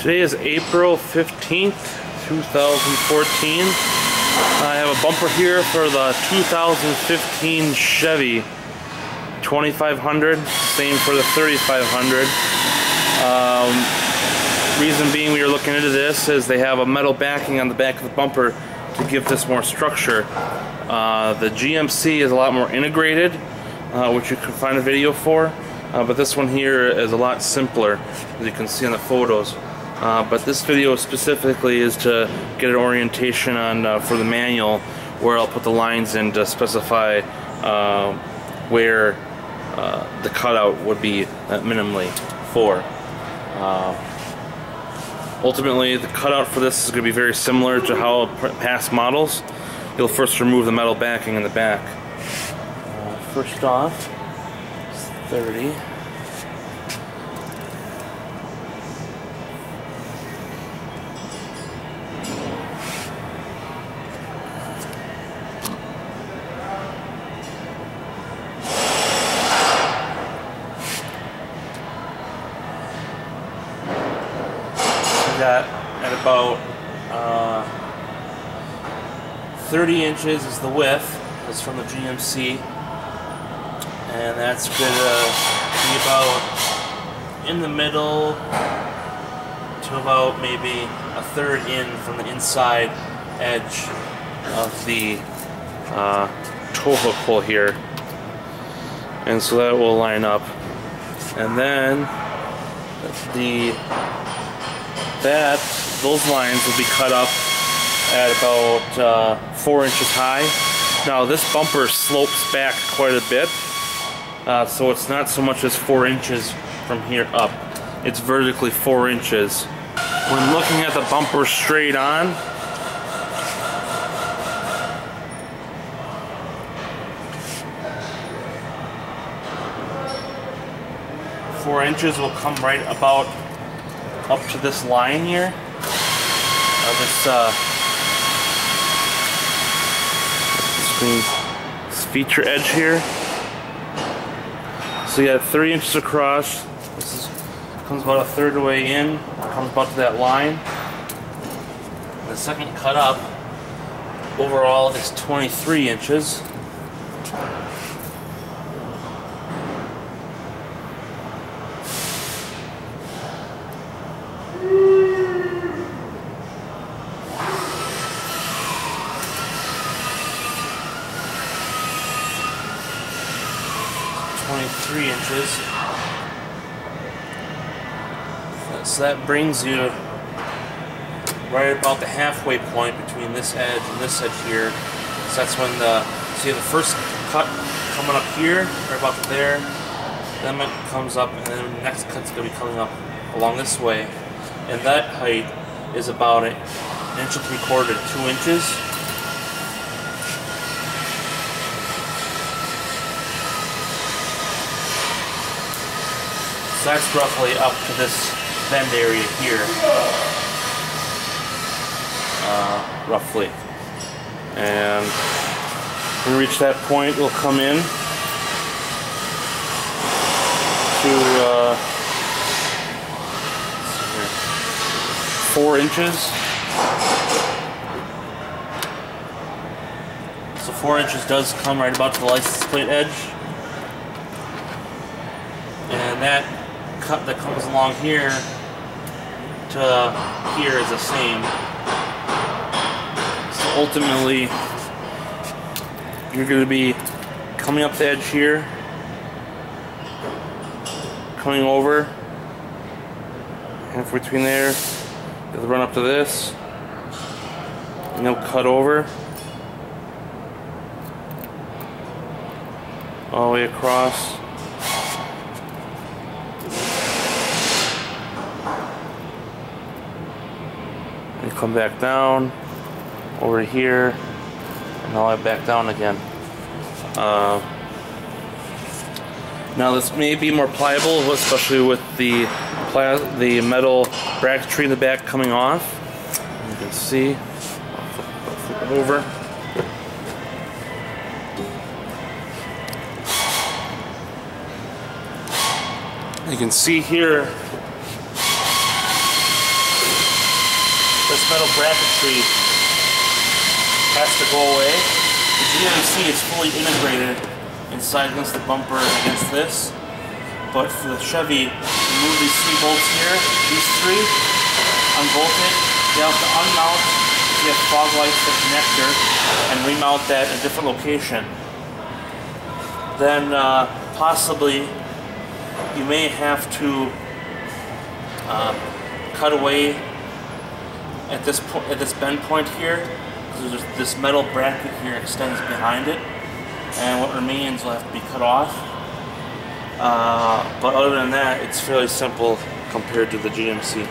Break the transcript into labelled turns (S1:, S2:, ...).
S1: Today is April 15th, 2014. I have a bumper here for the 2015 Chevy 2500, same for the 3500. Reason being we are looking into this is they have a metal backing on the back of the bumper to give this more structure. The GMC is a lot more integrated, which you can find a video for, but this one here is a lot simpler, as you can see in the photos. But this video specifically is to get an orientation on for the manual, where I'll put the lines in to specify where the cutout would be minimally for. Ultimately, the cutout for this is going to be very similar to how past models. You'll first remove the metal backing in the back. First off, it's 30. Got at about 30 inches is the width. That's from the GMC, and that's gonna be about in the middle to about maybe a third in from the inside edge of the tow hook hole here, and so that will line up, and then those lines will be cut up at about 4 inches high. Now this bumper slopes back quite a bit, so it's not so much as 4 inches from here up. It's vertically 4 inches. When looking at the bumper straight on, four inches will come right about up to this line here, this feature edge here. So you got 3 inches across. This comes about a third of the way in. Comes about to that line. The second cut up overall is 23 inches. So that brings you right about the halfway point between this edge and this edge here. So that's when see the first cut coming up here, right about there, then it comes up, and then the next cut's going to be coming up along this way. And that height is about an inch and 3/4 to 2 inches. So that's roughly up to this bend area here, roughly. And when we reach that point, we'll come in to 4 inches. So 4 inches does come right about to the license plate edge, and that cut that comes along here to here is the same. So ultimately, you're going to be coming up the edge here, coming over, and between there, you'll run up to this, and you'll cut over all the way across. And come back down over here, and all the way back down again. Now this may be more pliable, especially with the metal bracketry in the back coming off. You can see. I'll flip it over. You can see here this metal bracketry has to go away. The GMC is fully integrated inside against the bumper and against this. But for the Chevy, remove these 3 bolts here, these 3, unbolt it. You have to unmount if you have fog lights, the connector, and remount that in a different location. Then possibly you may have to cut away at this bend point here, because this metal bracket here extends behind it, and what remains will have to be cut off. But other than that, it's fairly simple compared to the GMC.